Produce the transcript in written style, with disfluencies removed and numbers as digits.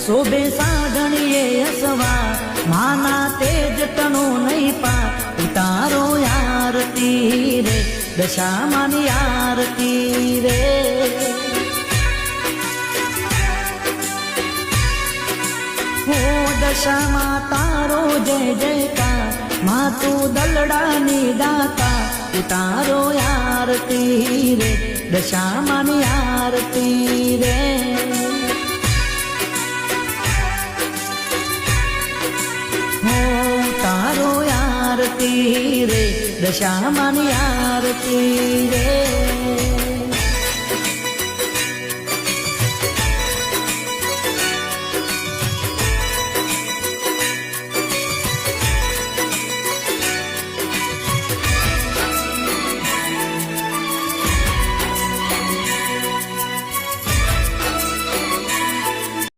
શોભે સાધણીએ અસવા માના તેજ તણો નહીં પા ઉતારો આરતી રે દશામાની આરતી રે હો દશામાં તારો જય જયકાર માં તું દલડાની દાતા ઉતારો આરતી રે દશામાની આરતી રે તારો આરતી રે દશામાની આરતી રે